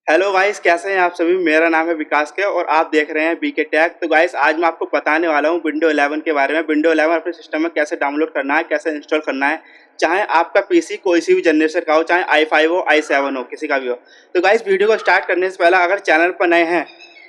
Hello guys, कैसे हैं आप सभी। मेरा नाम है विकास के और आप देख रहे हैं बीके टैग। तो गाइस आज मैं आपको बताने वाला हूं विंडो 11 के बारे में। विंडो 11 अपने सिस्टम में कैसे डाउनलोड करना है, कैसे इंस्टॉल करना है, चाहे आपका पीसी कोई सी भी जनरेशन का हो, चाहे i5 हो i7 हो, किसी का भी हो। तो गाइस वीडियो को स्टार्ट करने से पहले अगर चैनल पर नए हैं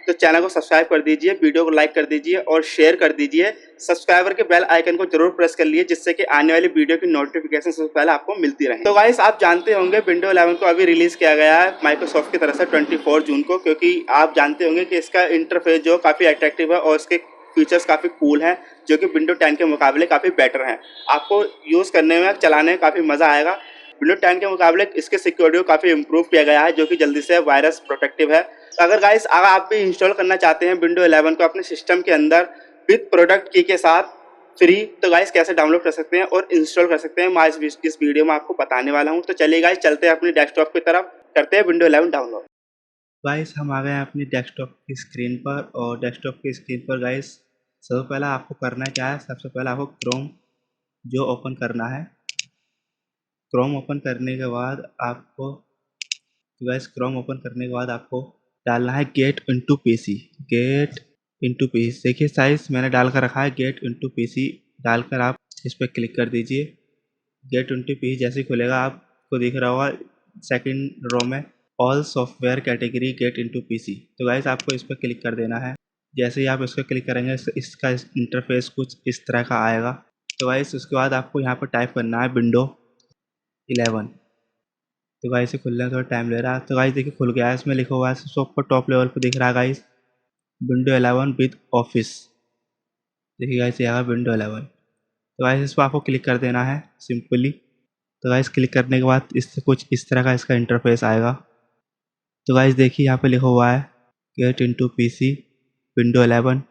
तो चैनल को सब्सक्राइब कर दीजिए, वीडियो को लाइक कर दीजिए और शेयर कर दीजिए। सब्सक्राइबर के बेल आइकन को जरूर प्रेस कर लिए, जिससे कि आने वाली वीडियो की नोटिफिकेशन सबसे पहले आपको मिलती रहे। तो गाइस आप जानते होंगे विंडो 11 को अभी रिलीज किया गया है माइक्रोसॉफ्ट की तरफ से 24 जून को, क्योंकि आप जानते होंगे कि इसका इंटरफेस जो काफ़ी अट्रैक्टिव है और इसके फीचर्स काफ़ी कूल हैं, जो कि विंडो 10 के मुकाबले काफ़ी बेटर हैं। आपको यूज़ करने में, चलाने में काफ़ी मज़ा आएगा। विंडो 10 के मुकाबले इसके सिक्योरिटी को काफ़ी इंप्रूव किया गया है, जो कि जल्दी से वायरस प्रोटेक्टिव है। तो अगर गाइस अगर आप भी इंस्टॉल करना चाहते हैं विंडो 11 को अपने सिस्टम के अंदर विद प्रोडक्ट की के साथ फ्री, तो गाइस कैसे डाउनलोड कर सकते हैं और इंस्टॉल कर सकते हैं, मैं इस वीडियो में आपको बताने वाला हूं। तो चलिए गाइस चलते हैं अपनी डेस्कटॉप की तरफ, करते हैं विंडो 11 डाउनलोड। गाइस हम आ गए हैं अपनी डेस्कटॉप की स्क्रीन पर, और डेस्कटॉप की स्क्रीन पर गाइस सबसे पहले आपको करना क्या है, सबसे पहले आपको क्रोम जो ओपन करना है। क्रोम ओपन करने के बाद आपको क्रोम ओपन करने के बाद आपको डालना है get into PC. Get into PC देखिए साइज मैंने डाल कर रखा है, गेट इनटू पीसी डालकर आप इस पर क्लिक कर दीजिए। गेट इनटू पीसी जैसे ही खुलेगा आपको दिख रहा होगा सेकंड रो में all software category get into PC. तो गाइस आपको इस पर क्लिक कर देना है। जैसे ही आप इस पर क्लिक करेंगे इसका इंटरफेस कुछ इस तरह का आएगा। तो गाइस उसके बाद आपको यहाँ पर टाइप करना है विंडो 11। तो गाइस से खुलने में थोड़ा टाइम ले रहा है। तो गाइस देखिए खुल गया है, इसमें लिखा हुआ है सबसे ऊपर टॉप लेवल पे दिख रहा है गाइस विंडो 11 विद ऑफिस। देखिए गाइस यहाँ विंडो 11। तो गाइस इस पर आपको क्लिक कर देना है सिंपली। तो गाइस क्लिक करने के बाद इससे कुछ इस तरह का इसका इंटरफेस आएगा। तो गाइस देखिए यहाँ पे लिखा हुआ है get into PC window 11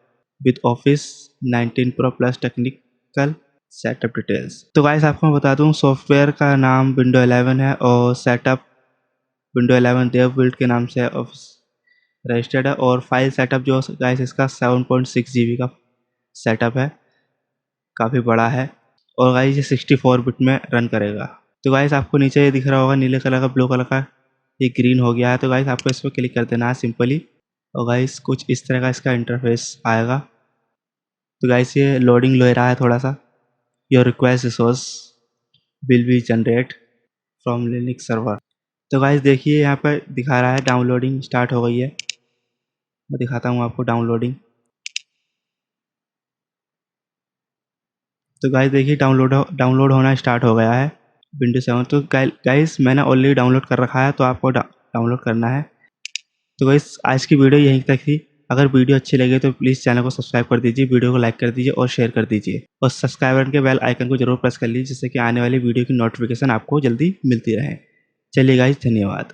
with office 19 pro plus technical setup details. तो गाइस आपको मैं बता दूं सॉफ्टवेयर का नाम विंडो 11 है और सेटअप विंडो 11 देव बिल्ड के नाम से ऑफिस रजिस्टर्ड है। और फाइल सेटअप जो गाइस इसका 7.6 GB का सेटअप है, काफ़ी बड़ा है। और गाइस ये 64 बिट में रन करेगा। तो गाइस आपको नीचे ये दिख रहा होगा नीले कलर का, ब्लू कलर का, ये ग्रीन हो गया है। तो गाइस आपको इस पर क्लिक कर देना है सिंपली, और गाइस कुछ इस तरह का इसका इंटरफेस आएगा। तो गाइस ये लोडिंग ले रहा है थोड़ा सा। Your request resource will be generate from Linux server. तो गाइस देखिए यहाँ पर दिखा रहा है डाउनलोडिंग स्टार्ट हो गई है। मैं दिखाता हूँ आपको डाउनलोडिंग। तो गाइस देखिए डाउनलोड होना स्टार्ट हो गया है विंडो 7। तो गाइस मैंने ऑलरेडी डाउनलोड कर रखा है, तो आपको डाउनलोड करना है। तो गाइस आज की वीडियो यहीं तक थी। अगर वीडियो अच्छी लगे तो प्लीज़ चैनल को सब्सक्राइब कर दीजिए, वीडियो को लाइक कर दीजिए और शेयर कर दीजिए, और सब्सक्राइबर के बेल आइकन को जरूर प्रेस कर लीजिए, जिससे कि आने वाली वीडियो की नोटिफिकेशन आपको जल्दी मिलती रहे। चलिए गाइस, धन्यवाद।